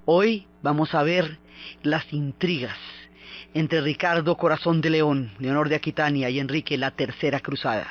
Hoy vamos a ver las intrigas entre Ricardo Corazón de León, Leonor de Aquitania y Enrique la Tercera Cruzada.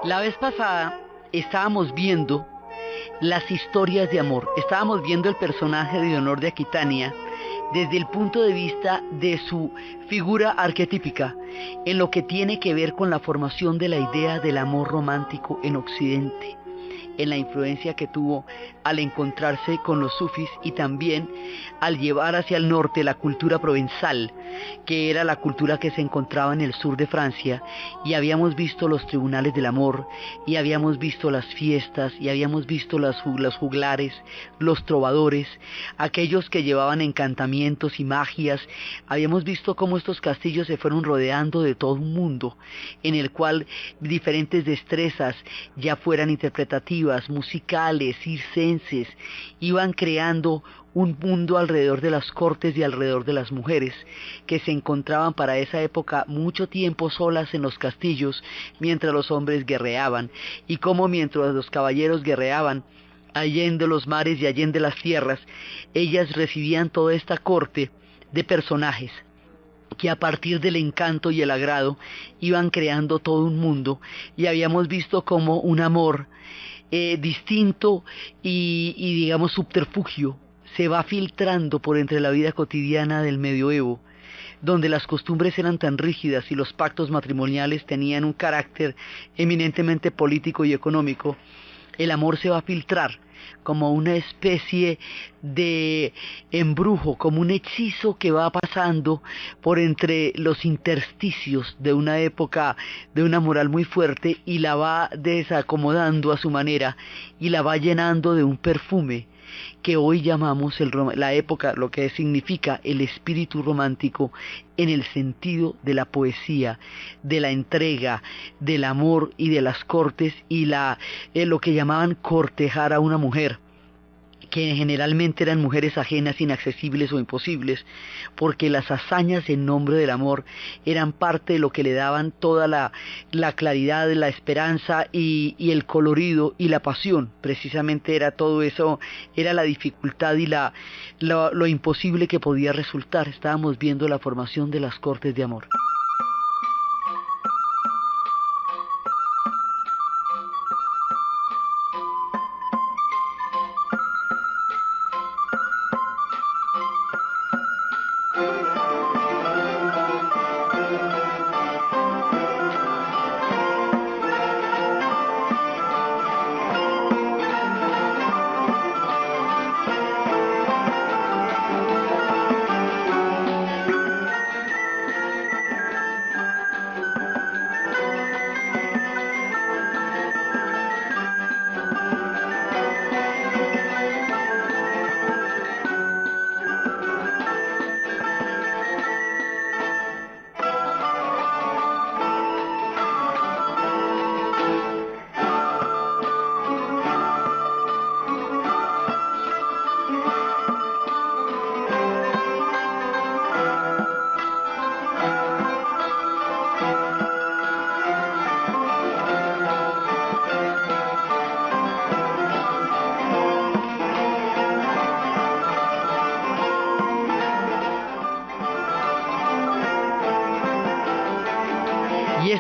La vez pasada estábamos viendo las historias de amor, estábamos viendo el personaje de Leonor de Aquitania desde el punto de vista de su figura arquetípica, en lo que tiene que ver con la formación de la idea del amor romántico en Occidente, en la influencia que tuvo al encontrarse con los sufis y también al llevar hacia el norte la cultura provenzal, que era la cultura que se encontraba en el sur de Francia, y habíamos visto los tribunales del amor, y habíamos visto las fiestas, y habíamos visto los juglares, los trovadores, aquellos que llevaban encantamientos y magias. Habíamos visto cómo estos castillos se fueron rodeando de todo un mundo, en el cual diferentes destrezas, ya fueran interpretativas, musicales, circenses, iban creando un mundo alrededor de las cortes y alrededor de las mujeres, que se encontraban para esa época mucho tiempo solas en los castillos, mientras los hombres guerreaban, y como mientras los caballeros guerreaban, allende los mares y allende las tierras, ellas recibían toda esta corte de personajes, que a partir del encanto y el agrado iban creando todo un mundo, y habíamos visto como un amor distinto y digamos subterfugio se va filtrando por entre la vida cotidiana del medioevo, donde las costumbres eran tan rígidas y los pactos matrimoniales tenían un carácter eminentemente político y económico. El amor se va a filtrar como una especie de embrujo, como un hechizo que va pasando por entre los intersticios de una época de una moral muy fuerte, y la va desacomodando a su manera y la va llenando de un perfume que hoy llamamos la época, lo que significa el espíritu romántico, en el sentido de la poesía, de la entrega, del amor y de las cortes, y lo que llamaban cortejar a una mujer, que generalmente eran mujeres ajenas, inaccesibles o imposibles, porque las hazañas en nombre del amor eran parte de lo que le daban toda la claridad, la esperanza y el colorido y la pasión. Precisamente era todo eso, era la dificultad y lo imposible que podía resultar. Estábamos viendo la formación de las cortes de amor.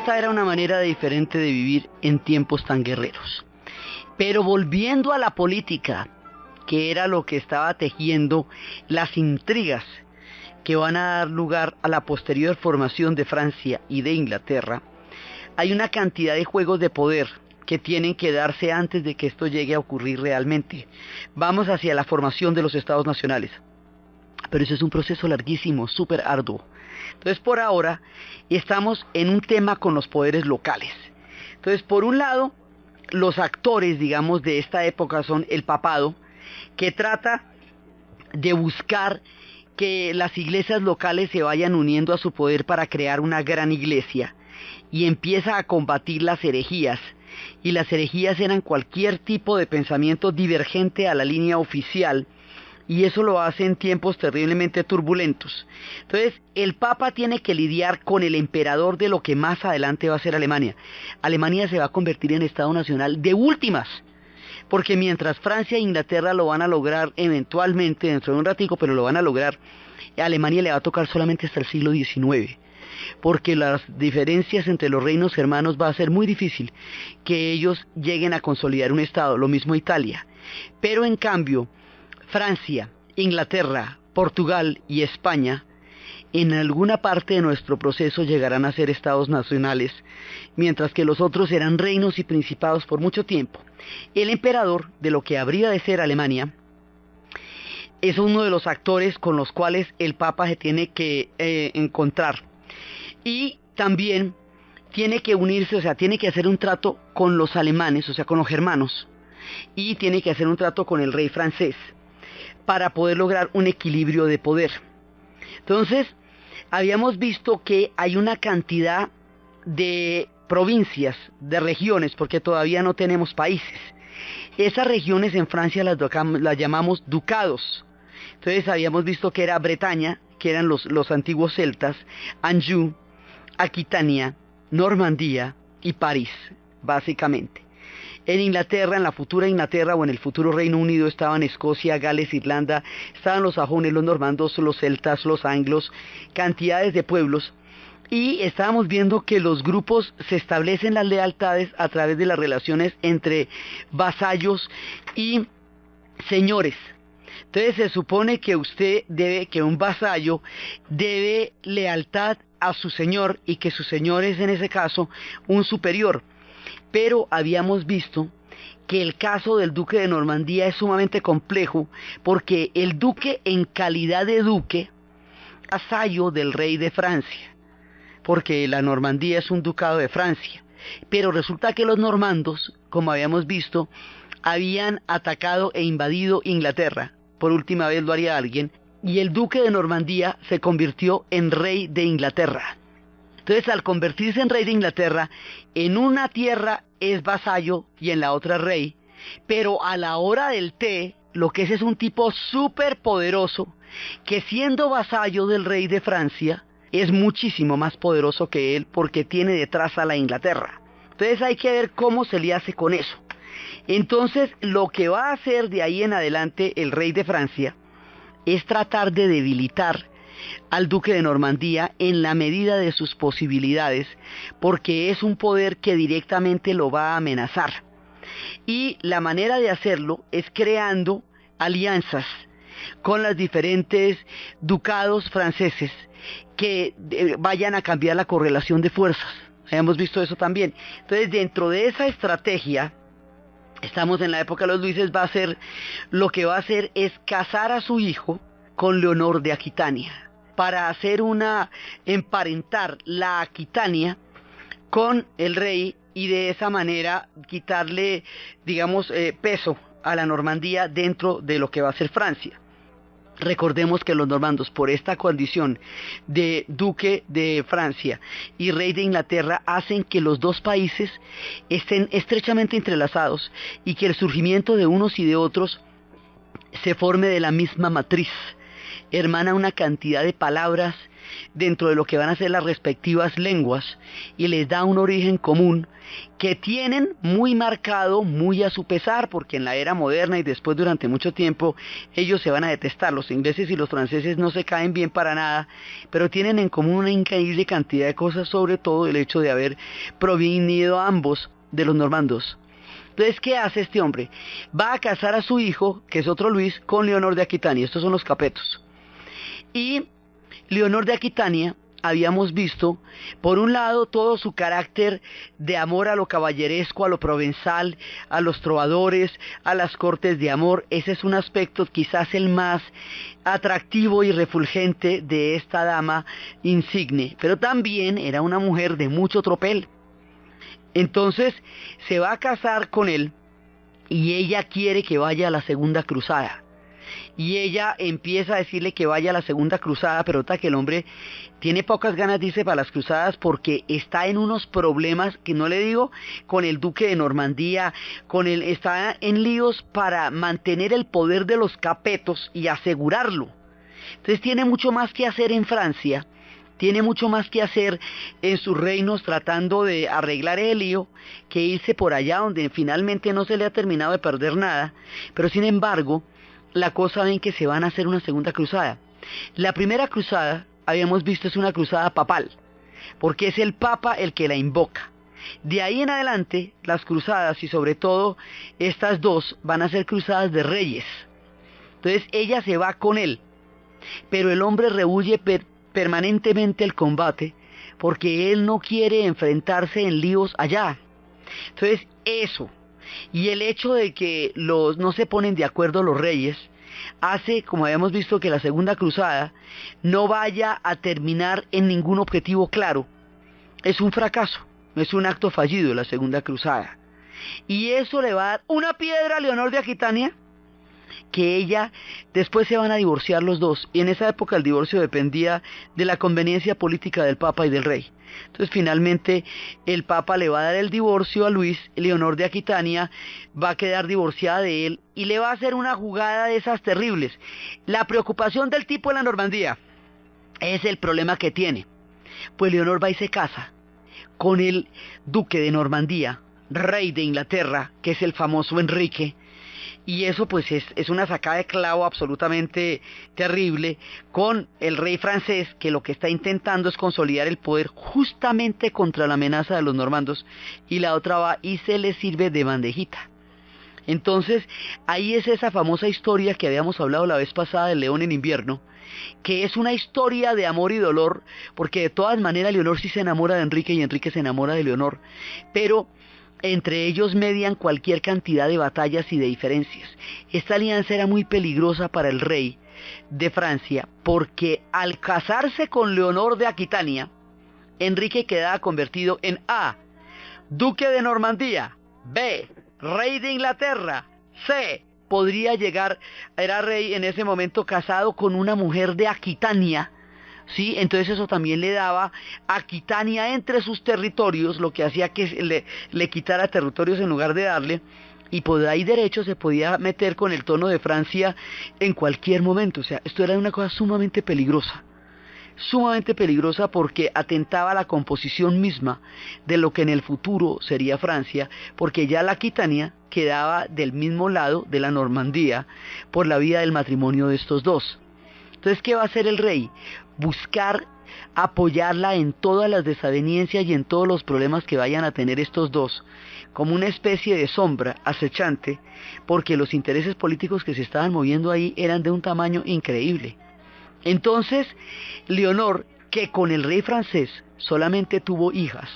esta era una manera diferente de vivir en tiempos tan guerreros. Pero volviendo a la política, que era lo que estaba tejiendo las intrigas que van a dar lugar a la posterior formación de Francia y de Inglaterra, hay una cantidad de juegos de poder que tienen que darse antes de que esto llegue a ocurrir realmente. Vamos hacia la formación de los estados nacionales, pero eso es un proceso larguísimo, súper arduo. Entonces, por ahora estamos en un tema con los poderes locales. Entonces, por un lado, los actores, digamos, de esta época son el papado, que trata de buscar que las iglesias locales se vayan uniendo a su poder para crear una gran iglesia, y empieza a combatir las herejías, y las herejías eran cualquier tipo de pensamiento divergente a la línea oficial, y eso lo hace en tiempos terriblemente turbulentos. Entonces, el Papa tiene que lidiar con el emperador de lo que más adelante va a ser Alemania. Alemania se va a convertir en Estado Nacional de últimas, porque mientras Francia e Inglaterra lo van a lograr eventualmente, dentro de un ratico, pero lo van a lograr, a Alemania le va a tocar solamente hasta el siglo XIX, porque las diferencias entre los reinos hermanos va a ser muy difícil que ellos lleguen a consolidar un Estado, lo mismo Italia. Pero en cambio, Francia, Inglaterra, Portugal y España, en alguna parte de nuestro proceso llegarán a ser estados nacionales, mientras que los otros serán reinos y principados por mucho tiempo. El emperador de lo que habría de ser Alemania es uno de los actores con los cuales el Papa se tiene que encontrar, y también tiene que unirse, o sea, tiene que hacer un trato con los alemanes, o sea, con los germanos, y tiene que hacer un trato con el rey francés para poder lograr un equilibrio de poder. Entonces, habíamos visto que hay una cantidad de provincias, de regiones, porque todavía no tenemos países. Esas regiones en Francia las llamamos ducados. Entonces habíamos visto que era Bretaña, que eran los antiguos celtas, Anjou, Aquitania, Normandía y París, básicamente. En Inglaterra, en la futura Inglaterra o en el futuro Reino Unido, estaban Escocia, Gales, Irlanda, estaban los sajones, los normandos, los celtas, los anglos, cantidades de pueblos. Y estábamos viendo que los grupos se establecen las lealtades a través de las relaciones entre vasallos y señores. Entonces se supone que que un vasallo debe lealtad a su señor, y que su señor es en ese caso un superior. Pero habíamos visto que el caso del duque de Normandía es sumamente complejo, porque el duque, en calidad de duque, es vasallo del rey de Francia, porque la Normandía es un ducado de Francia. Pero resulta que los normandos, como habíamos visto, habían atacado e invadido Inglaterra. Por última vez lo haría alguien, y el duque de Normandía se convirtió en rey de Inglaterra. Entonces, al convertirse en rey de Inglaterra, en una tierra es vasallo y en la otra rey, pero a la hora del té, lo que es un tipo súper poderoso, que siendo vasallo del rey de Francia, es muchísimo más poderoso que él, porque tiene detrás a la Inglaterra. Entonces hay que ver cómo se le hace con eso. Entonces, lo que va a hacer de ahí en adelante el rey de Francia es tratar de debilitar al duque de Normandía en la medida de sus posibilidades, porque es un poder que directamente lo va a amenazar. Y la manera de hacerlo es creando alianzas con los diferentes ducados franceses que vayan a cambiar la correlación de fuerzas. Hemos visto eso también. Entonces, dentro de esa estrategia, estamos en la época de los Luises, lo que va a hacer es casar a su hijo con Leonor de Aquitania, para hacer emparentar la Aquitania con el rey, y de esa manera quitarle, digamos, peso a la Normandía dentro de lo que va a ser Francia. Recordemos que los normandos, por esta condición de duque de Francia y rey de Inglaterra, hacen que los dos países estén estrechamente entrelazados, y que el surgimiento de unos y de otros se forme de la misma matriz. Hermana una cantidad de palabras dentro de lo que van a ser las respectivas lenguas y les da un origen común que tienen muy marcado, muy a su pesar, porque en la era moderna y después durante mucho tiempo ellos se van a detestar. Los ingleses y los franceses no se caen bien para nada, pero tienen en común una increíble cantidad de cosas, sobre todo el hecho de haber provenido ambos de los normandos. Entonces, ¿qué hace este hombre? Va a casar a su hijo, que es otro Luis, con Leonor de Aquitania. Estos son los Capetos. Y Leonor de Aquitania, habíamos visto, por un lado, todo su carácter de amor a lo caballeresco, a lo provenzal, a los trovadores, a las cortes de amor. Ese es un aspecto quizás el más atractivo y refulgente de esta dama insigne. Pero también era una mujer de mucho tropel. Entonces se va a casar con él y ella quiere que vaya a la segunda cruzada. Y ella empieza a decirle que vaya a la segunda cruzada, pero nota que el hombre tiene pocas ganas, dice, para las cruzadas porque está en unos problemas, que no le digo, con el duque de Normandía, está en líos para mantener el poder de los Capetos y asegurarlo. Entonces tiene mucho más que hacer en Francia. Tiene mucho más que hacer en sus reinos tratando de arreglar el lío que irse por allá donde finalmente no se le ha terminado de perder nada. Pero sin embargo, la cosa ven que se van a hacer una segunda cruzada. La primera cruzada, habíamos visto, es una cruzada papal, porque es el Papa el que la invoca. De ahí en adelante, las cruzadas y sobre todo estas dos van a ser cruzadas de reyes. Entonces ella se va con él, pero el hombre rehúye permanentemente el combate porque él no quiere enfrentarse en líos allá. Entonces eso y el hecho de que no se ponen de acuerdo los reyes hace, como habíamos visto, que la segunda cruzada no vaya a terminar en ningún objetivo claro. Es un fracaso, es un acto fallido la segunda cruzada, y eso le va a dar una piedra a Leonor de Aquitania, que ella, después se van a divorciar los dos, y en esa época el divorcio dependía de la conveniencia política del Papa y del rey. Entonces finalmente el Papa le va a dar el divorcio a Luis, Leonor de Aquitania va a quedar divorciada de él, y le va a hacer una jugada de esas terribles. La preocupación del tipo en la Normandía es el problema que tiene, pues Leonor va y se casa con el duque de Normandía, rey de Inglaterra, que es el famoso Enrique. Y eso pues es una sacada de clavo absolutamente terrible con el rey francés, que lo que está intentando es consolidar el poder justamente contra la amenaza de los normandos, y la otra va y se le sirve de bandejita. Entonces ahí es esa famosa historia que habíamos hablado la vez pasada del León en invierno, que es una historia de amor y dolor, porque de todas maneras Leonor sí se enamora de Enrique y Enrique se enamora de Leonor, pero entre ellos median cualquier cantidad de batallas y de diferencias. Esta alianza era muy peligrosa para el rey de Francia, porque al casarse con Leonor de Aquitania, Enrique quedaba convertido en A, duque de Normandía; B, rey de Inglaterra; C, podría llegar, era rey en ese momento casado con una mujer de Aquitania. Sí, entonces eso también le daba a Aquitania entre sus territorios, lo que hacía que le quitara territorios en lugar de darle, y por ahí derecho se podía meter con el trono de Francia en cualquier momento. O sea, esto era una cosa sumamente peligrosa porque atentaba a la composición misma de lo que en el futuro sería Francia, porque ya la Aquitania quedaba del mismo lado de la Normandía por la vía del matrimonio de estos dos. Entonces, ¿qué va a hacer el rey? Buscar apoyarla en todas las desavenencias y en todos los problemas que vayan a tener estos dos, como una especie de sombra acechante, porque los intereses políticos que se estaban moviendo ahí eran de un tamaño increíble. Entonces, Leonor, que con el rey francés solamente tuvo hijas,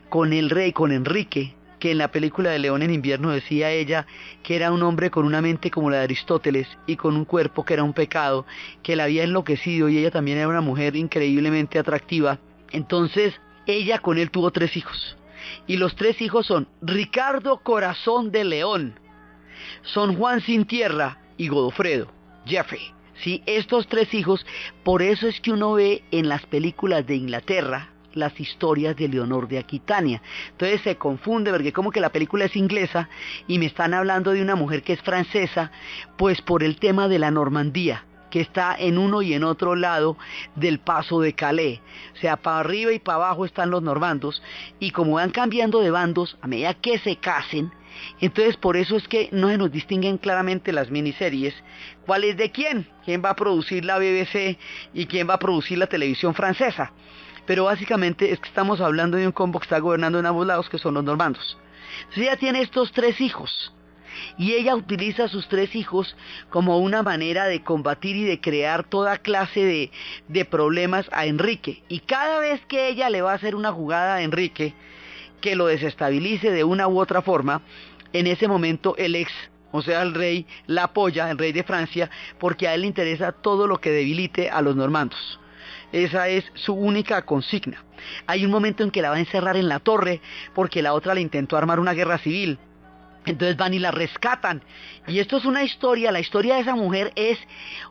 con Enrique, que en la película de León en invierno decía ella que era un hombre con una mente como la de Aristóteles y con un cuerpo que era un pecado, que la había enloquecido, y ella también era una mujer increíblemente atractiva. Entonces ella con él tuvo 3 hijos, y los 3 hijos son Ricardo Corazón de León, Son Juan Sin Tierra y Godofredo, Geoffrey. Sí, estos 3 hijos, por eso es que uno ve en las películas de Inglaterra las historias de Leonor de Aquitania. Entonces se confunde, porque como que la película es inglesa y me están hablando de una mujer que es francesa, pues por el tema de la Normandía, que está en uno y en otro lado del paso de Calais. O sea, para arriba y para abajo están los normandos, y como van cambiando de bandos a medida que se casen, entonces por eso es que no se nos distinguen claramente las miniseries, cuál es de quién va a producir la BBC y quién va a producir la televisión francesa. Pero básicamente es que estamos hablando de un combo que está gobernando en ambos lados, que son los normandos. Entonces ella tiene estos 3 hijos, y ella utiliza a sus 3 hijos como una manera de combatir y de crear toda clase de problemas a Enrique. Y cada vez que ella le va a hacer una jugada a Enrique que lo desestabilice de una u otra forma, en ese momento o sea, el rey la apoya, el rey de Francia, porque a él le interesa todo lo que debilite a los normandos. Esa es su única consigna. Hay un momento en que la va a encerrar en la torre porque la otra le intentó armar una guerra civil. Entonces van y la rescatan. Y esto es una historia, la historia de esa mujer es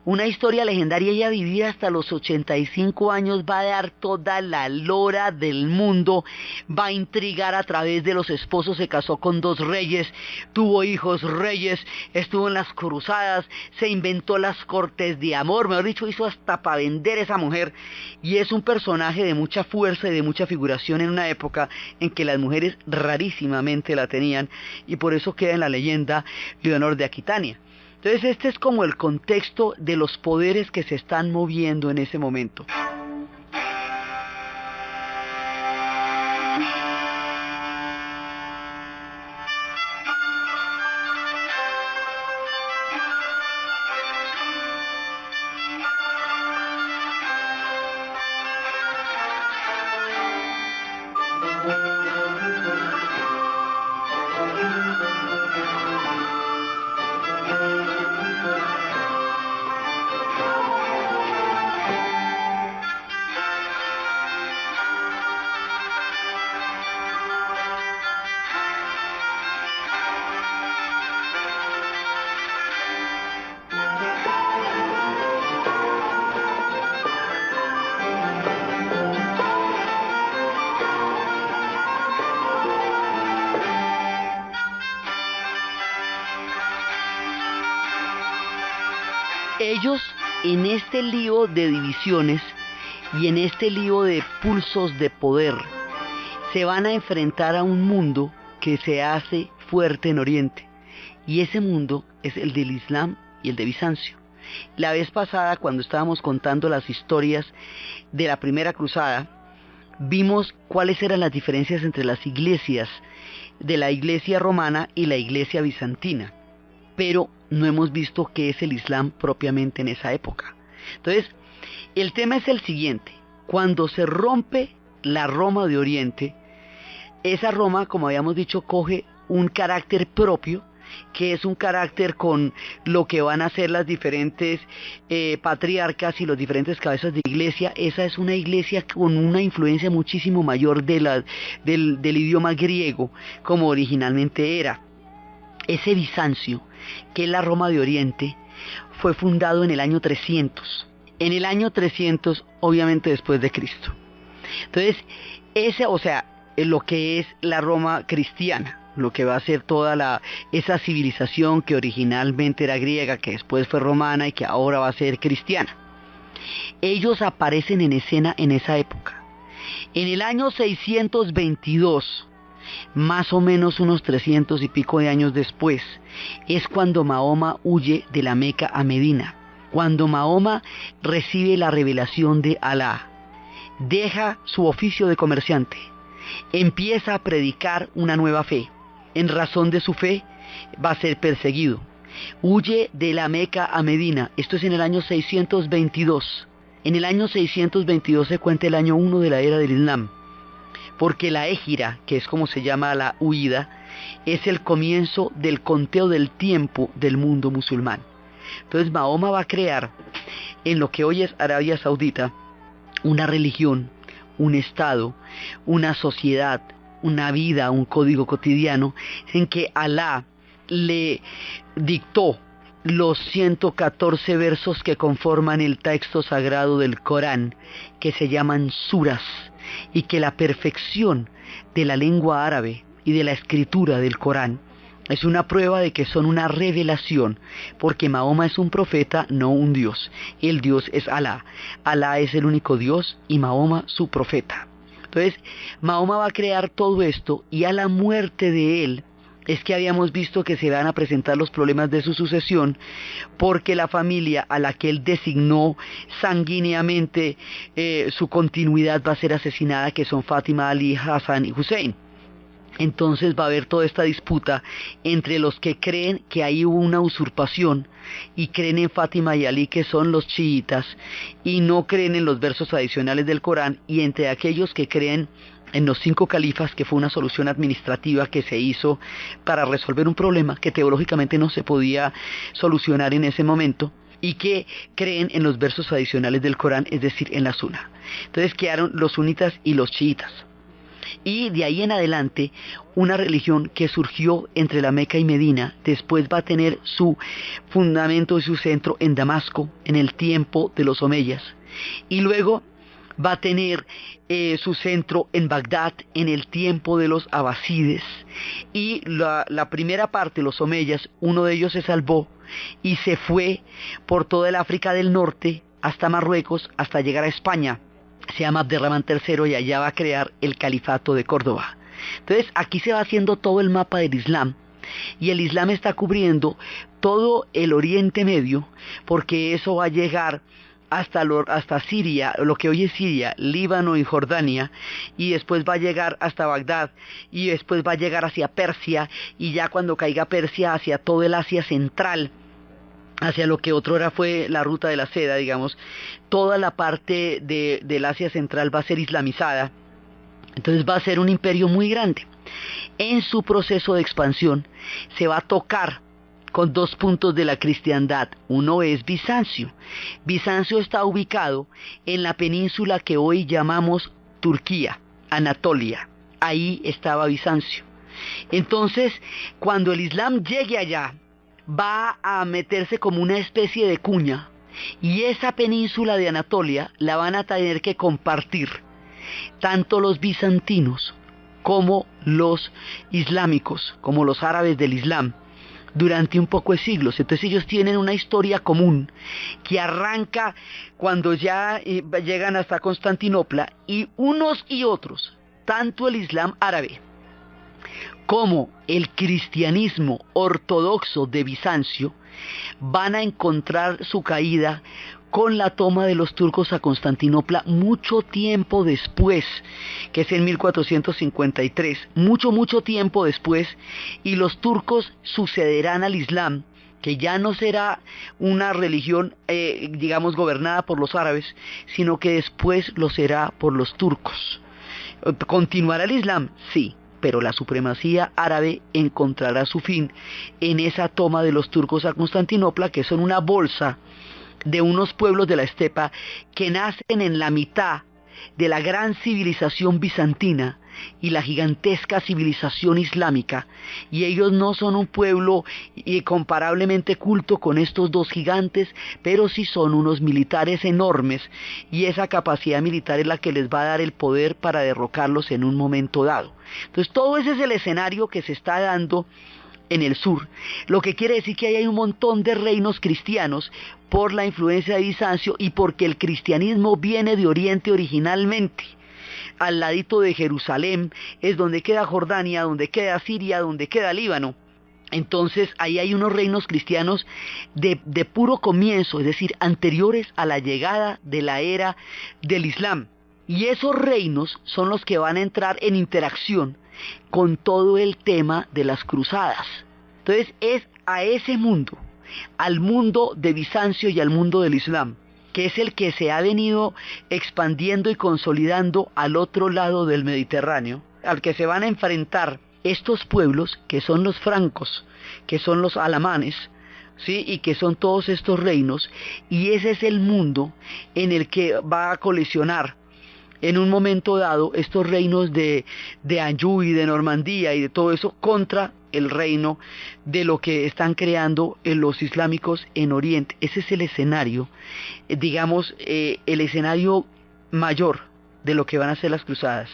una historia legendaria. Ella vivía hasta los 85 años, va a dar toda la lora del mundo, va a intrigar a través de los esposos, se casó con 2 reyes, tuvo hijos reyes, estuvo en las cruzadas, se inventó las cortes de amor, mejor dicho, hizo hasta para vender esa mujer. Y es un personaje de mucha fuerza y de mucha figuración en una época en que las mujeres rarísimamente la tenían, y por eso queda en la leyenda Leonor de Aquitania. Entonces este es como el contexto de los poderes que se están moviendo en ese momento. Ellos, en este lío de divisiones y en este lío de pulsos de poder, se van a enfrentar a un mundo que se hace fuerte en Oriente, y ese mundo es el del Islam y el de Bizancio. La vez pasada, cuando estábamos contando las historias de la primera cruzada, vimos cuáles eran las diferencias entre las iglesias de la iglesia romana y la iglesia bizantina, pero no hemos visto qué es el Islam propiamente en esa época. Entonces, el tema es el siguiente: cuando se rompe la Roma de Oriente, esa Roma, como habíamos dicho, coge un carácter propio, que es un carácter con lo que van a ser las diferentes patriarcas y los diferentes cabezas de iglesia. Esa es una iglesia con una influencia muchísimo mayor del idioma griego, como originalmente era. Ese Bizancio, que es la Roma de Oriente, fue fundado en el año 300. En el año 300, obviamente después de Cristo. Entonces, lo que es la Roma cristiana, lo que va a ser toda esa civilización que originalmente era griega, que después fue romana y que ahora va a ser cristiana. Ellos aparecen en escena en esa época. En el año 622, más o menos unos 300 y pico de años después, es cuando Mahoma huye de la Meca a Medina. Cuando Mahoma recibe la revelación de Alá, deja su oficio de comerciante, empieza a predicar una nueva fe. En razón de su fe va a ser perseguido. Huye de la Meca a Medina. Esto es en el año 622. En el año 622 se cuenta el año 1 de la era del Islam, porque la égira, que es como se llama la huida, es el comienzo del conteo del tiempo del mundo musulmán. Entonces Mahoma va a crear en lo que hoy es Arabia Saudita una religión, un estado, una sociedad, una vida, un código cotidiano, en que Alá le dictó los 114 versos que conforman el texto sagrado del Corán, que se llaman suras, y que la perfección de la lengua árabe y de la escritura del Corán Es una prueba de que son una revelación, porque Mahoma es un profeta, no un Dios. El Dios es Alá. Alá es el único Dios y Mahoma su profeta. Entonces, Mahoma va a crear todo esto y a la muerte de él es que habíamos visto que se van a presentar los problemas de su sucesión, porque la familia a la que él designó sanguíneamente su continuidad va a ser asesinada, que son Fátima, Ali, Hassan y Hussein. Entonces va a haber toda esta disputa entre los que creen que ahí hubo una usurpación y creen en Fátima y Ali, que son los chiitas, y no creen en los versos adicionales del Corán, y entre aquellos que creen en los 5 califas, que fue una solución administrativa que se hizo para resolver un problema que teológicamente no se podía solucionar en ese momento, y que creen en los versos adicionales del Corán, es decir, en la Sunna. Entonces quedaron los sunitas y los chiitas. Y de ahí en adelante, una religión que surgió entre la Meca y Medina, después va a tener su fundamento y su centro en Damasco, en el tiempo de los omeyas. Y luego va a tener su centro en Bagdad, en el tiempo de los abasides. Y la primera parte, los omeyas, uno de ellos se salvó y se fue por toda el África del Norte, hasta Marruecos, hasta llegar a España. Se llama Abderramán III y allá va a crear el califato de Córdoba. Entonces aquí se va haciendo todo el mapa del Islam, y el Islam está cubriendo todo el Oriente Medio, porque eso va a llegar hasta Siria, lo que hoy es Siria, Líbano y Jordania, y después va a llegar hasta Bagdad, y después va a llegar hacia Persia, y ya cuando caiga Persia hacia todo el Asia Central, hacia lo que otrora fue la ruta de la seda, digamos. Toda la parte del Asia Central va a ser islamizada. Entonces va a ser un imperio muy grande. En su proceso de expansión se va a tocar con 2 puntos de la cristiandad. Uno es Bizancio. Bizancio está ubicado en la península que hoy llamamos Turquía, Anatolia. Ahí estaba Bizancio. Entonces, cuando el Islam llegue allá, va a meterse como una especie de cuña, y esa península de Anatolia la van a tener que compartir tanto los bizantinos como los islámicos, como los árabes del Islam, durante un poco de siglos. Entonces ellos tienen una historia común que arranca cuando ya llegan hasta Constantinopla, y unos y otros, tanto el Islam árabe como el cristianismo ortodoxo de Bizancio, van a encontrar su caída con la toma de los turcos a Constantinopla mucho tiempo después, que es en 1453, mucho tiempo después, y los turcos sucederán al Islam, que ya no será una religión, digamos, gobernada por los árabes, sino que después lo será por los turcos. ¿Continuará el Islam? Sí, pero la supremacía árabe encontrará su fin en esa toma de los turcos a Constantinopla, que son una bolsa de unos pueblos de la estepa que nacen en la mitad de la gran civilización bizantina y la gigantesca civilización islámica, y ellos no son un pueblo comparablemente culto con estos dos gigantes, pero sí son unos militares enormes, y esa capacidad militar es la que les va a dar el poder para derrocarlos en un momento dado. Entonces todo ese es el escenario que se está dando en el sur, lo que quiere decir que ahí hay un montón de reinos cristianos por la influencia de Bizancio y porque el cristianismo viene de Oriente originalmente. Al ladito de Jerusalén es donde queda Jordania, donde queda Siria, donde queda Líbano. Entonces ahí hay unos reinos cristianos de puro comienzo, es decir, anteriores a la llegada de la era del Islam. Y esos reinos son los que van a entrar en interacción con todo el tema de las cruzadas. Entonces es a ese mundo, al mundo de Bizancio y al mundo del Islam, que es el que se ha venido expandiendo y consolidando al otro lado del Mediterráneo, al que se van a enfrentar estos pueblos que son los francos, que son los alamanes, ¿sí? Y que son todos estos reinos, y ese es el mundo en el que va a colisionar en un momento dado estos reinos de Anjou y de Normandía y de todo eso contra el reino de lo que están creando los islámicos en Oriente. Ese es el escenario, digamos, el escenario mayor de lo que van a ser las cruzadas.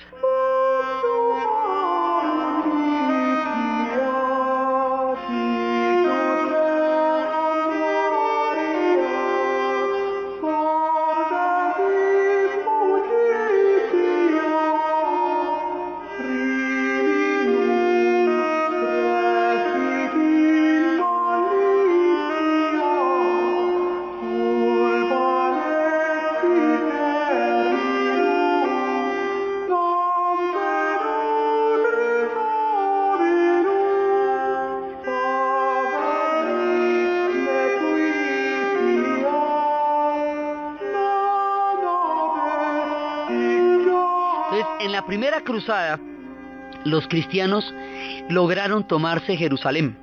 la primera cruzada, los cristianos lograron tomarse Jerusalén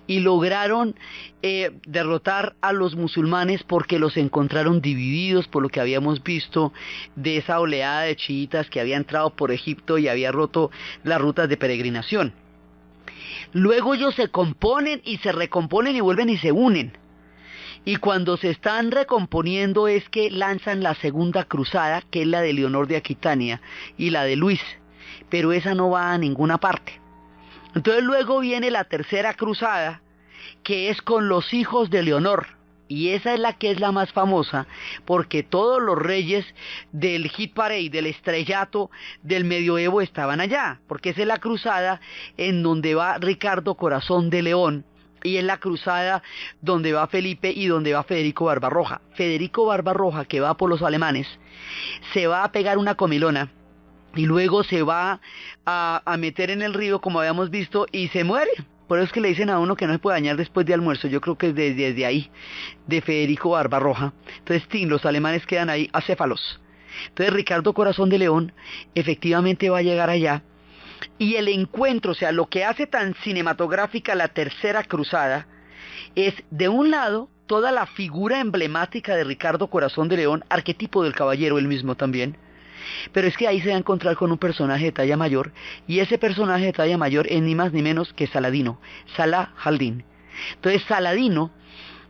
y lograron derrotar a los musulmanes porque los encontraron divididos por lo que habíamos visto de esa oleada de chiitas que había entrado por Egipto y había roto las rutas de peregrinación. Luego ellos se componen y se recomponen y vuelven y se unen. Y cuando se están recomponiendo es que lanzan la segunda cruzada, que es la de Leonor de Aquitania y la de Luis, pero esa no va a ninguna parte. Entonces luego viene la tercera cruzada, que es con los hijos de Leonor, y esa es la que es la más famosa, porque todos los reyes del hit parade, del estrellato del medioevo estaban allá, porque esa es la cruzada en donde va Ricardo Corazón de León, y es la cruzada donde va Felipe y donde va Federico Barbarroja. Federico Barbarroja, que va por los alemanes, se va a pegar una comilona, y luego se va a meter en el río, como habíamos visto, y se muere. Por eso es que le dicen a uno que no se puede bañar después de almuerzo. Yo creo que es desde ahí, de Federico Barbarroja. Entonces, los alemanes quedan ahí acéfalos. Entonces, Ricardo Corazón de León efectivamente va a llegar allá. Y el encuentro, o sea, lo que hace tan cinematográfica la tercera cruzada, es, de un lado, toda la figura emblemática de Ricardo Corazón de León, arquetipo del caballero él mismo también. Pero es que ahí se va a encontrar con un personaje de talla mayor, y ese personaje de talla mayor es ni más ni menos que Saladino, Salah al-Din. Entonces Saladino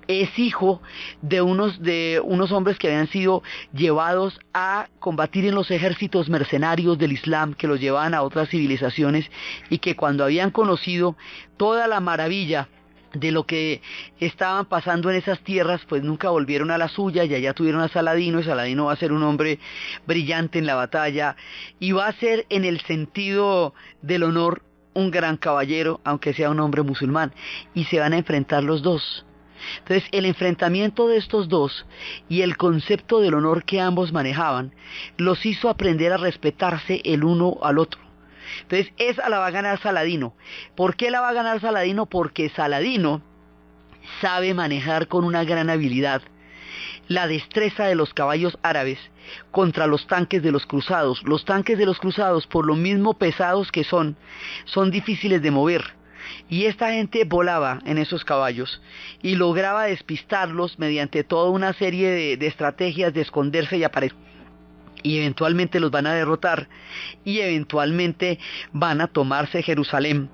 es hijo de unos hombres que habían sido llevados a combatir en los ejércitos mercenarios del Islam, que los llevaban a otras civilizaciones, y que cuando habían conocido toda la maravilla de lo que estaban pasando en esas tierras, pues nunca volvieron a la suya, y allá tuvieron a Saladino, y Saladino va a ser un hombre brillante en la batalla, y va a ser, en el sentido del honor, un gran caballero, aunque sea un hombre musulmán, y se van a enfrentar los dos. Entonces, el enfrentamiento de estos dos y el concepto del honor que ambos manejaban, los hizo aprender a respetarse el uno al otro. Entonces, esa la va a ganar Saladino. ¿Por qué la va a ganar Saladino? Porque Saladino sabe manejar con una gran habilidad la destreza de los caballos árabes contra los tanques de los cruzados. Los tanques de los cruzados, por lo mismo pesados que son difíciles de mover. Y esta gente volaba en esos caballos y lograba despistarlos mediante toda una serie de estrategias de esconderse y aparecer. Y eventualmente los van a derrotar, y eventualmente van a tomarse Jerusalén.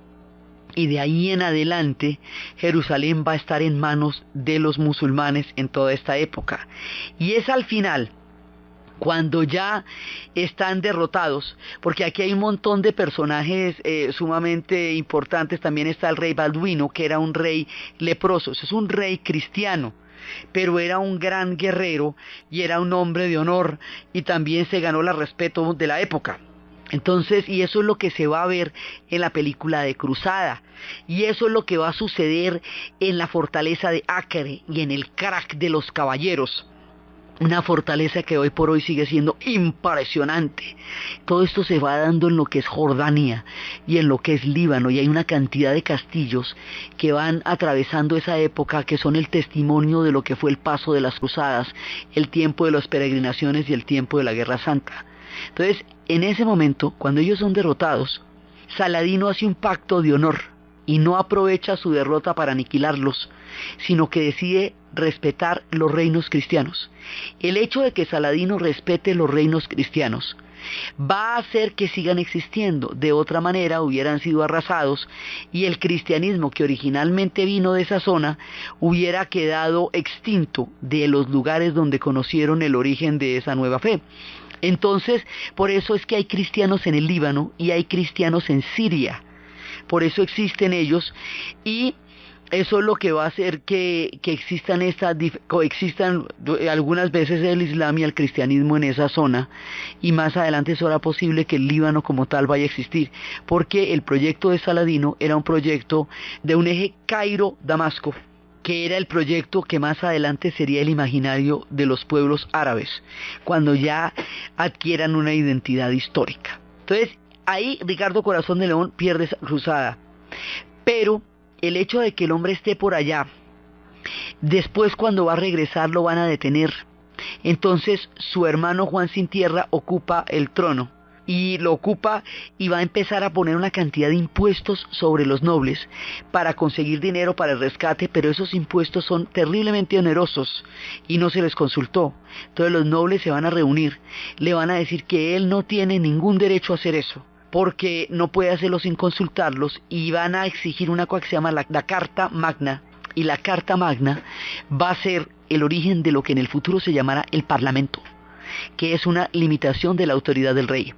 Y de ahí en adelante, Jerusalén va a estar en manos de los musulmanes en toda esta época. Y es al final, cuando ya están derrotados, porque aquí hay un montón de personajes sumamente importantes. También está el rey Balduino, que era un rey leproso. Ese es un rey cristiano, pero era un gran guerrero y era un hombre de honor, y también se ganó el respeto de la época. Entonces, y eso es lo que se va a ver en la película de Cruzada, y eso es lo que va a suceder en la fortaleza de Acre y en el crack de los caballeros. Una fortaleza que hoy por hoy sigue siendo impresionante. Todo esto se va dando en lo que es Jordania y en lo que es Líbano, y hay una cantidad de castillos que van atravesando esa época, que son el testimonio de lo que fue el paso de las cruzadas, el tiempo de las peregrinaciones y el tiempo de la Guerra Santa. Entonces, en ese momento, cuando ellos son derrotados, Saladino hace un pacto de honor y no aprovecha su derrota para aniquilarlos, sino que decide respetar los reinos cristianos. El hecho de que Saladino respete los reinos cristianos va a hacer que sigan existiendo. De otra manera hubieran sido arrasados, y el cristianismo, que originalmente vino de esa zona, hubiera quedado extinto de los lugares donde conocieron el origen de esa nueva fe. Entonces, por eso es que hay cristianos en el Líbano y hay cristianos en Siria. Por eso existen ellos, y eso es lo que va a hacer que coexistan algunas veces el Islam y el cristianismo en esa zona, y más adelante será posible que el Líbano como tal vaya a existir, porque el proyecto de Saladino era un proyecto de un eje Cairo-Damasco, que era el proyecto que más adelante sería el imaginario de los pueblos árabes, cuando ya adquieran una identidad histórica. Entonces, ahí Ricardo Corazón de León pierde esa cruzada, pero el hecho de que el hombre esté por allá, después cuando va a regresar lo van a detener. Entonces su hermano Juan Sin Tierra ocupa el trono, y lo ocupa y va a empezar a poner una cantidad de impuestos sobre los nobles para conseguir dinero para el rescate, pero esos impuestos son terriblemente onerosos y no se les consultó. Entonces los nobles se van a reunir, le van a decir que él no tiene ningún derecho a hacer eso, porque no puede hacerlo sin consultarlos, y van a exigir una cosa que se llama la Carta Magna, y la Carta Magna va a ser el origen de lo que en el futuro se llamará el Parlamento, que es una limitación de la autoridad del rey.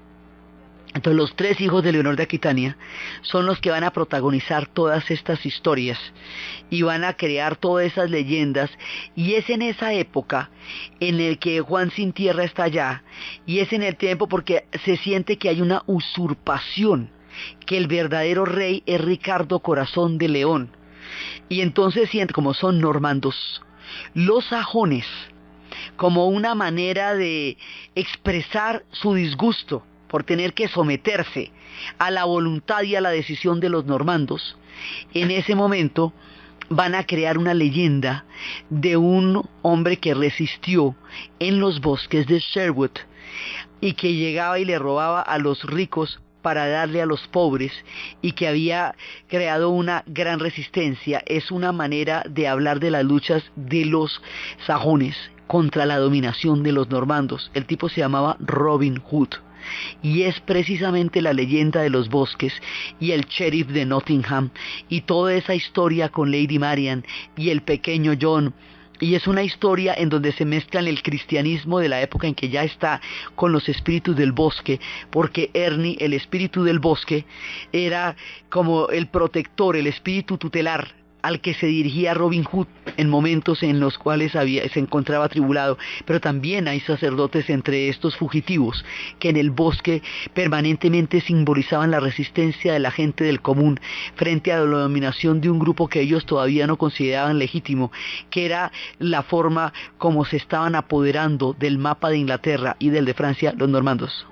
Entonces los tres hijos de Leonor de Aquitania son los que van a protagonizar todas estas historias y van a crear todas esas leyendas, y es en esa época en el que Juan Sin Tierra está allá, y es en el tiempo porque se siente que hay una usurpación, que el verdadero rey es Ricardo Corazón de León, y entonces siente, como son normandos, los sajones, como una manera de expresar su disgusto por tener que someterse a la voluntad y a la decisión de los normandos, en ese momento van a crear una leyenda de un hombre que resistió en los bosques de Sherwood y que llegaba y le robaba a los ricos para darle a los pobres, y que había creado una gran resistencia. Es una manera de hablar de las luchas de los sajones contra la dominación de los normandos. El tipo se llamaba Robin Hood, y es precisamente la leyenda de los bosques y el sheriff de Nottingham y toda esa historia con Lady Marian y el pequeño John. Y es una historia en donde se mezclan el cristianismo de la época en que ya está con los espíritus del bosque, porque Ernie, el espíritu del bosque, era como el protector, el espíritu tutelar al que se dirigía Robin Hood en momentos en los cuales se encontraba atribulado. Pero también hay sacerdotes entre estos fugitivos que en el bosque permanentemente simbolizaban la resistencia de la gente del común frente a la dominación de un grupo que ellos todavía no consideraban legítimo, que era la forma como se estaban apoderando del mapa de Inglaterra y del de Francia los normandos.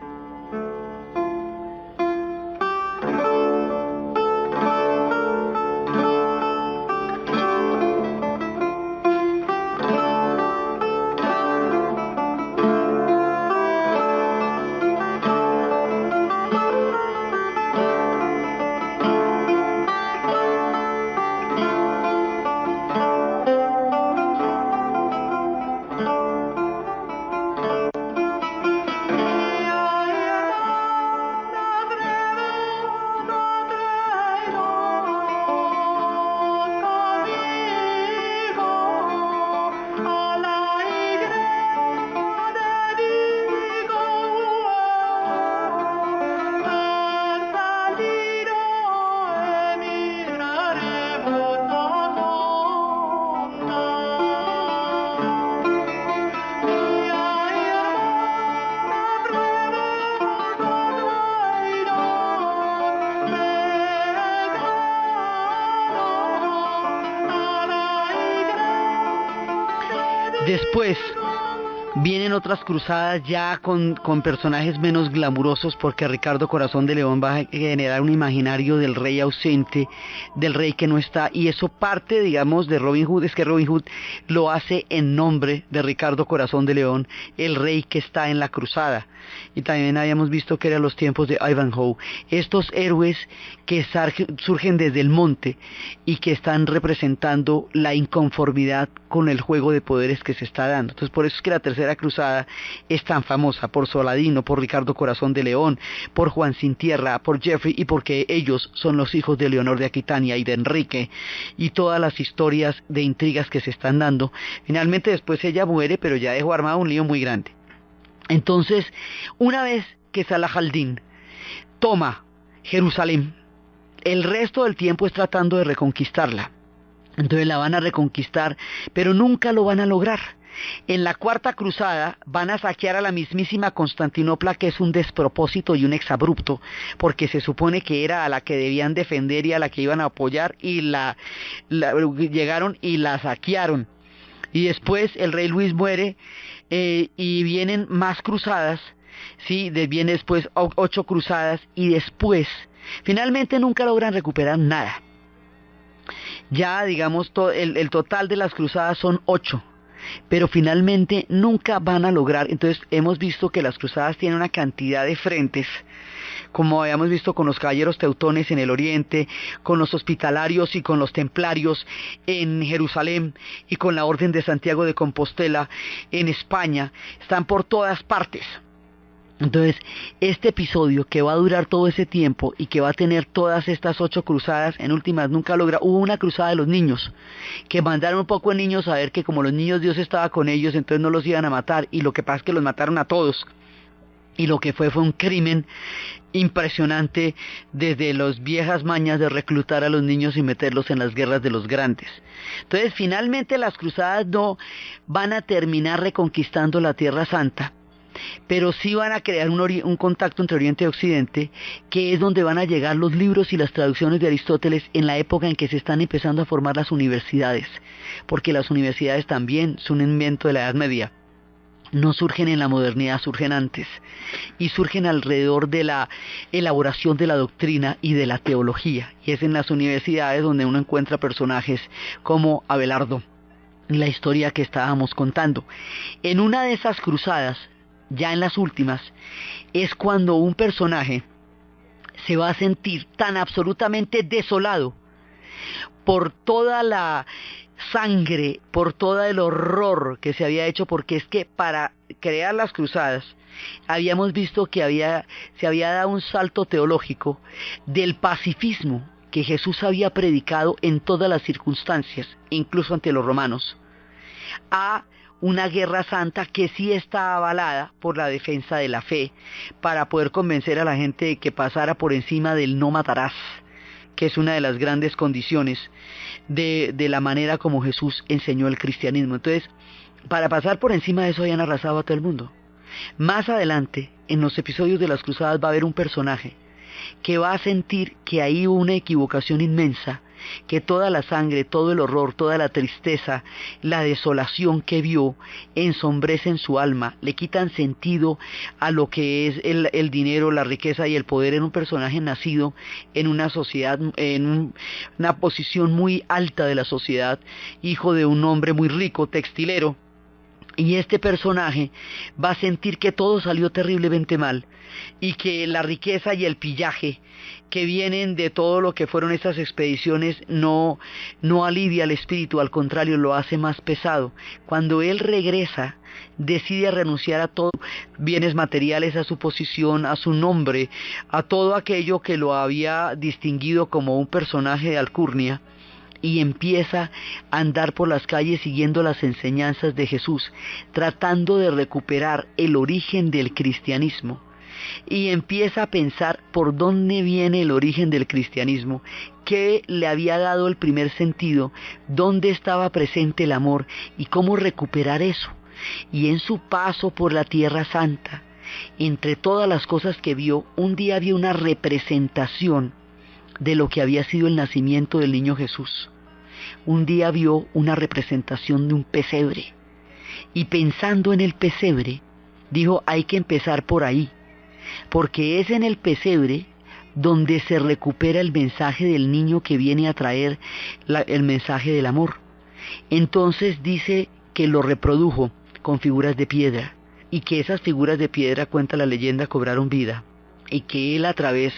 Después vienen otras cruzadas ya con personajes menos glamurosos, porque Ricardo Corazón de León va a generar un imaginario del rey ausente, del rey que no está, y eso parte, digamos, de Robin Hood. Es que Robin Hood lo hace en nombre de Ricardo Corazón de León, el rey que está en la cruzada. Y también habíamos visto que eran los tiempos de Ivanhoe, estos héroes que surgen desde el monte y que están representando la inconformidad con el juego de poderes que se está dando. Entonces por eso es que la tercera cruzada es tan famosa, por Saladino, por Ricardo Corazón de León, por Juan Sin Tierra, por Geoffrey, y porque ellos son los hijos de Leonor de Aquitania y de Enrique, y todas las historias de intrigas que se están dando. Finalmente después ella muere, pero ya dejó armado un lío muy grande. Entonces, una vez que Salah al-Din toma Jerusalén, el resto del tiempo es tratando de reconquistarla. Entonces la van a reconquistar, pero nunca lo van a lograr. En la cuarta cruzada van a saquear a la mismísima Constantinopla, que es un despropósito y un exabrupto, porque se supone que era a la que debían defender y a la que iban a apoyar, y llegaron y la saquearon. Y después el rey Luis muere, y vienen más cruzadas, ¿sí? Vienen después 8 cruzadas, y después finalmente nunca logran recuperar nada. Ya digamos el total de las cruzadas son 8, pero finalmente nunca van a lograr. Entonces hemos visto que las cruzadas tienen una cantidad de frentes, como habíamos visto con los caballeros teutones en el oriente, con los hospitalarios y con los templarios en Jerusalén, y con la Orden de Santiago de Compostela en España. Están por todas partes. Entonces, este episodio que va a durar todo ese tiempo y que va a tener todas estas 8 cruzadas, en últimas nunca logra. Hubo una cruzada de los niños, que mandaron un poco de niños a ver que como los niños Dios estaba con ellos, entonces no los iban a matar, y lo que pasa es que los mataron a todos. Y lo que fue un crimen impresionante, desde las viejas mañas de reclutar a los niños y meterlos en las guerras de los grandes. Entonces, finalmente las cruzadas no van a terminar reconquistando la Tierra Santa, pero sí van a crear un contacto entre Oriente y Occidente, que es donde van a llegar los libros y las traducciones de Aristóteles en la época en que se están empezando a formar las universidades, porque las universidades también son un invento de la Edad Media. No surgen en la modernidad, surgen antes, y surgen alrededor de la elaboración de la doctrina y de la teología, y es en las universidades donde uno encuentra personajes como Abelardo, la historia que estábamos contando. En una de esas cruzadas, ya en las últimas, es cuando un personaje se va a sentir tan absolutamente desolado por toda la sangre, por todo el horror que se había hecho, porque es que para crear las cruzadas habíamos visto que se había dado un salto teológico del pacifismo que Jesús había predicado en todas las circunstancias, incluso ante los romanos, a una guerra santa que sí está avalada por la defensa de la fe, para poder convencer a la gente de que pasara por encima del no matarás, que es una de las grandes condiciones de la manera como Jesús enseñó el cristianismo. Entonces, para pasar por encima de eso habían arrasado a todo el mundo. Más adelante, en los episodios de las cruzadas, va a haber un personaje que va a sentir que ahí hubo una equivocación inmensa, que toda la sangre, todo el horror, toda la tristeza, la desolación que vio, ensombrecen su alma, le quitan sentido a lo que es el dinero, la riqueza y el poder en un personaje nacido en una sociedad, una posición muy alta de la sociedad, hijo de un hombre muy rico, textilero. Y este personaje va a sentir que todo salió terriblemente mal, y que la riqueza y el pillaje que vienen de todo lo que fueron estas expediciones no alivia el espíritu, al contrario, lo hace más pesado. Cuando él regresa, decide renunciar a todos bienes materiales, a su posición, a su nombre, a todo aquello que lo había distinguido como un personaje de alcurnia, y empieza a andar por las calles siguiendo las enseñanzas de Jesús, tratando de recuperar el origen del cristianismo. Y empieza a pensar por dónde viene el origen del cristianismo, qué le había dado el primer sentido, dónde estaba presente el amor y cómo recuperar eso. Y en su paso por la Tierra Santa, entre todas las cosas que vio, un día vio una representación de lo que había sido el nacimiento del niño Jesús. Un día vio una representación de un pesebre, y pensando en el pesebre, dijo: hay que empezar por ahí, porque es en el pesebre donde se recupera el mensaje del niño que viene a traer el mensaje del amor. Entonces dice que lo reprodujo con figuras de piedra, y que esas figuras de piedra, cuenta la leyenda, cobraron vida, y que él, a través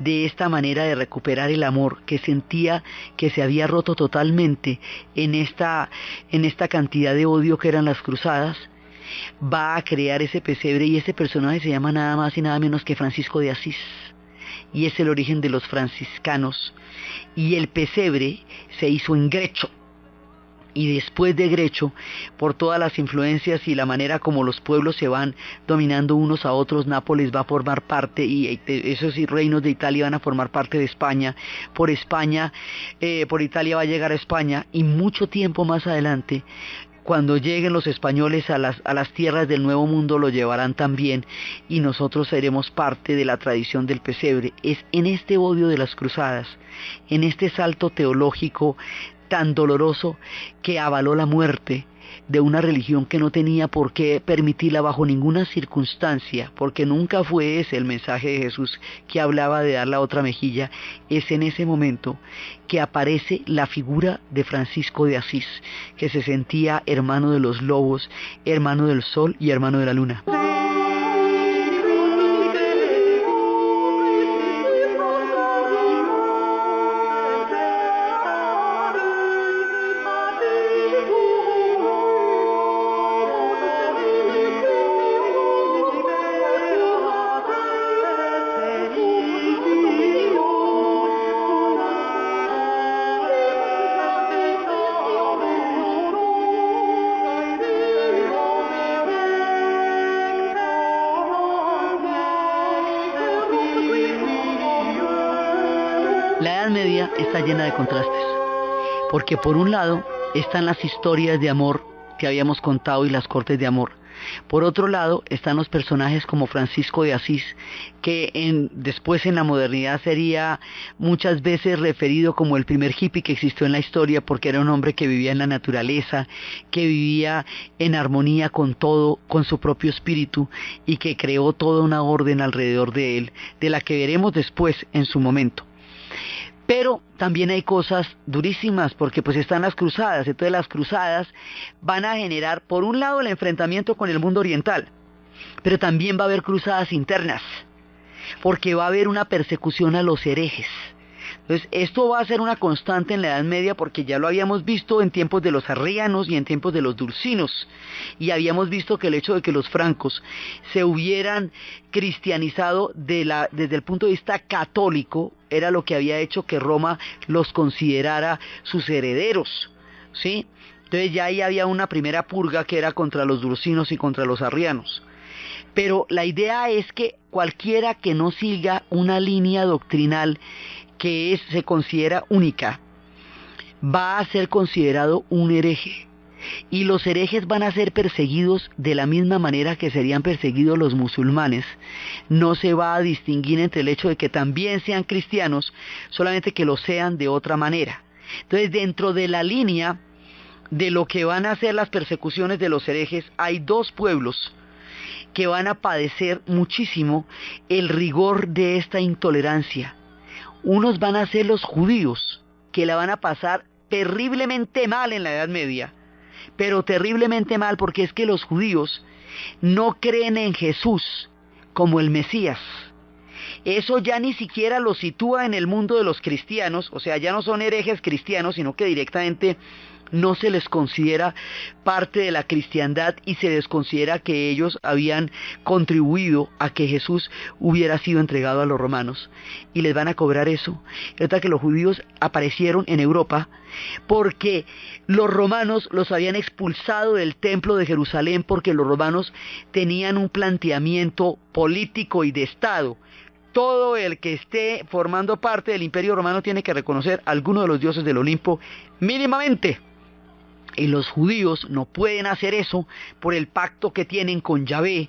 de esta manera de recuperar el amor que sentía que se había roto totalmente en esta cantidad de odio que eran las cruzadas, va a crear ese pesebre. Y ese personaje se llama nada más y nada menos que Francisco de Asís, y es el origen de los franciscanos. Y el pesebre se hizo en Grecho, y después de Grecho, por todas las influencias y la manera como los pueblos se van dominando unos a otros, Nápoles va a formar parte, y esos reinos de Italia van a formar parte de España. Por Italia va a llegar a España, y mucho tiempo más adelante, cuando lleguen los españoles a las tierras del Nuevo Mundo, lo llevarán también, y nosotros seremos parte de la tradición del pesebre. Es en este odio de las cruzadas, en este salto teológico tan doloroso que avaló la muerte, de una religión que no tenía por qué permitirla bajo ninguna circunstancia, porque nunca fue ese el mensaje de Jesús, que hablaba de dar la otra mejilla. Es en ese momento que aparece la figura de Francisco de Asís, que se sentía hermano de los lobos, hermano del sol y hermano de la luna. La Edad Media está llena de contrastes, porque por un lado están las historias de amor que habíamos contado y las cortes de amor. Por otro lado están los personajes como Francisco de Asís, que después en la modernidad sería muchas veces referido como el primer hippie que existió en la historia, porque era un hombre que vivía en la naturaleza, que vivía en armonía con todo, con su propio espíritu, y que creó toda una orden alrededor de él, de la que veremos después en su momento. Pero también hay cosas durísimas, porque pues están las cruzadas. Entonces las cruzadas van a generar, por un lado, el enfrentamiento con el mundo oriental, pero también va a haber cruzadas internas, porque va a haber una persecución a los herejes. Entonces esto va a ser una constante en la Edad Media, porque ya lo habíamos visto en tiempos de los arrianos y en tiempos de los dulcinos, y habíamos visto que el hecho de que los francos se hubieran cristianizado desde el punto de vista católico era lo que había hecho que Roma los considerara sus herederos, ¿sí? Entonces ya ahí había una primera purga que era contra los dulcinos y contra los arrianos. Pero la idea es que cualquiera que no siga una línea doctrinal que se considera única, va a ser considerado un hereje. Y los herejes van a ser perseguidos de la misma manera que serían perseguidos los musulmanes. No se va a distinguir entre el hecho de que también sean cristianos, solamente que lo sean de otra manera. Entonces, dentro de la línea de lo que van a ser las persecuciones de los herejes, hay dos pueblos que van a padecer muchísimo el rigor de esta intolerancia. Unos van a ser los judíos, que la van a pasar terriblemente mal en la Edad Media, pero terriblemente mal, porque es que los judíos no creen en Jesús como el Mesías. Eso ya ni siquiera los sitúa en el mundo de los cristianos, o sea, ya no son herejes cristianos, sino que directamente no se les considera parte de la cristiandad y se les considera que ellos habían contribuido a que Jesús hubiera sido entregado a los romanos, y les van a cobrar eso. Resulta que los judíos aparecieron en Europa porque los romanos los habían expulsado del templo de Jerusalén, porque los romanos tenían un planteamiento político y de Estado. Todo el que esté formando parte del Imperio Romano tiene que reconocer a alguno de los dioses del Olimpo mínimamente. Y los judíos no pueden hacer eso por el pacto que tienen con Yahvé.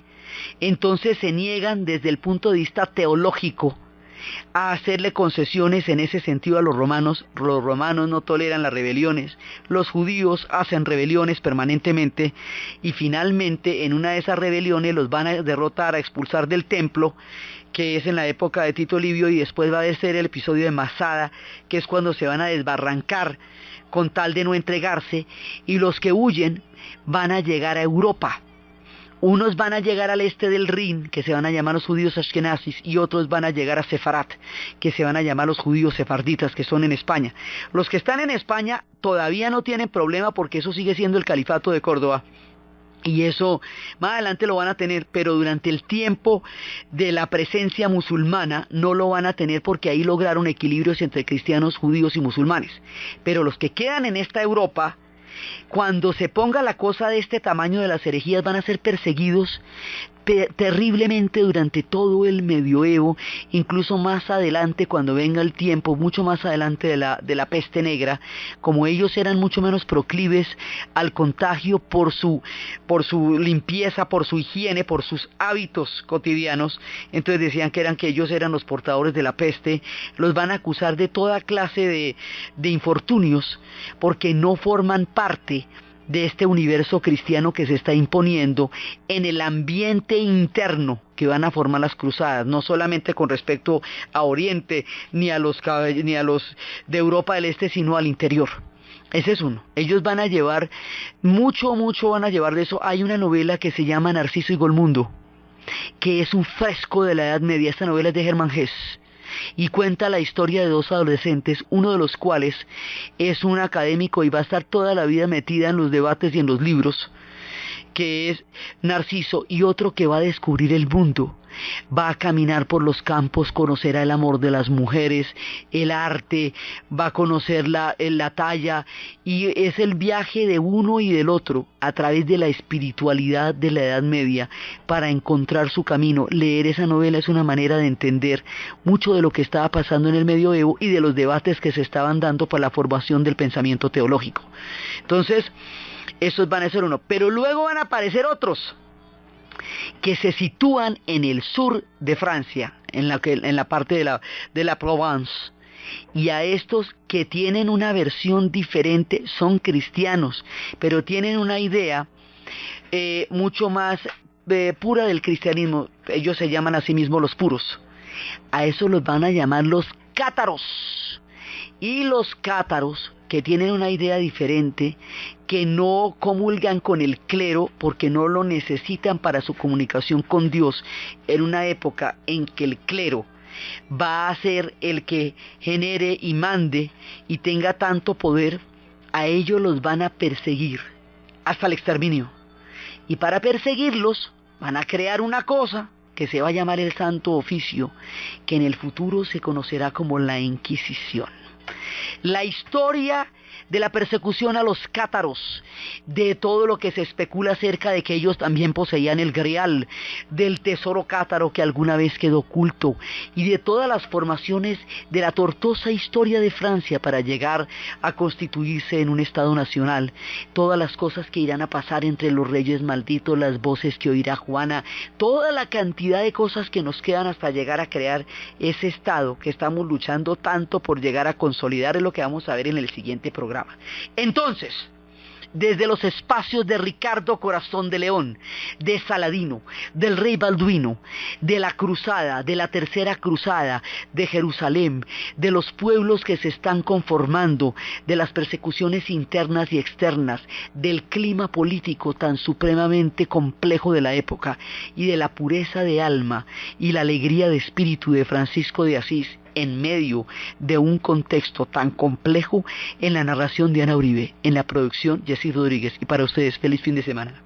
Entonces se niegan desde el punto de vista teológico a hacerle concesiones en ese sentido a los romanos. Los romanos no toleran las rebeliones, los judíos hacen rebeliones permanentemente, y finalmente en una de esas rebeliones los van a derrotar, a expulsar del templo, que es en la época de Tito Livio, y después va a ser el episodio de Masada, que es cuando se van a desbarrancar con tal de no entregarse, y los que huyen van a llegar a Europa. Unos van a llegar al este del Rin, que se van a llamar los judíos ashkenazis, y otros van a llegar a Sefarat, que se van a llamar los judíos sefarditas, que son en España. Los que están en España todavía no tienen problema, porque eso sigue siendo el califato de Córdoba, y eso más adelante lo van a tener, pero durante el tiempo de la presencia musulmana no lo van a tener, porque ahí lograron equilibrios entre cristianos, judíos y musulmanes. Pero los que quedan en esta Europa, cuando se ponga la cosa de este tamaño de las herejías, van a ser perseguidos terriblemente durante todo el medioevo, incluso más adelante, cuando venga el tiempo, mucho más adelante de la peste negra. Como ellos eran mucho menos proclives al contagio por su limpieza, por su higiene, por sus hábitos cotidianos, entonces decían que ellos eran los portadores de la peste. Los van a acusar de toda clase de infortunios, porque no forman parte de este universo cristiano que se está imponiendo en el ambiente interno que van a formar las cruzadas, no solamente con respecto a Oriente ni a los de Europa del Este, sino al interior. Ese es uno. Ellos van a llevar mucho van a llevar de eso. Hay una novela que se llama Narciso y Golmundo, que es un fresco de la Edad Media. Esta novela es de Hermann Hesse y cuenta la historia de dos adolescentes, uno de los cuales es un académico y va a estar toda la vida metida en los debates y en los libros, que es Narciso, y otro que va a descubrir el mundo, va a caminar por los campos, conocerá el amor de las mujeres, el arte, va a conocer la talla, y es el viaje de uno y del otro a través de la espiritualidad de la Edad Media para encontrar su camino. Leer esa novela es una manera de entender mucho de lo que estaba pasando en el medioevo y de los debates que se estaban dando para la formación del pensamiento teológico. Entonces, esos van a ser uno, pero luego van a aparecer otros que se sitúan en el sur de Francia, en la parte de la Provence, y a estos que tienen una versión diferente, son cristianos, pero tienen una idea mucho más pura del cristianismo. Ellos se llaman a sí mismos los puros. A eso los van a llamar los cátaros. Y los cátaros, que tienen una idea diferente, que no comulgan con el clero porque no lo necesitan para su comunicación con Dios, en una época en que el clero va a ser el que genere y mande y tenga tanto poder, a ellos los van a perseguir hasta el exterminio. Y para perseguirlos van a crear una cosa que se va a llamar el Santo Oficio, que en el futuro se conocerá como la Inquisición. La historia de la persecución a los cátaros, de todo lo que se especula acerca de que ellos también poseían el Grial, del tesoro cátaro que alguna vez quedó oculto, y de todas las formaciones de la tortuosa historia de Francia para llegar a constituirse en un Estado nacional, todas las cosas que irán a pasar entre los reyes malditos, las voces que oirá Juana, toda la cantidad de cosas que nos quedan hasta llegar a crear ese Estado que estamos luchando tanto por llegar a consolidar, es lo que vamos a ver en el siguiente programa. Entonces, desde los espacios de Ricardo Corazón de León, de Saladino, del rey Balduino, de la cruzada, de la tercera cruzada, de Jerusalén, de los pueblos que se están conformando, de las persecuciones internas y externas, del clima político tan supremamente complejo de la época, y de la pureza de alma y la alegría de espíritu de Francisco de Asís, en medio de un contexto tan complejo, en la narración de Ana Uribe, en la producción Jessy Rodríguez. Y para ustedes, feliz fin de semana.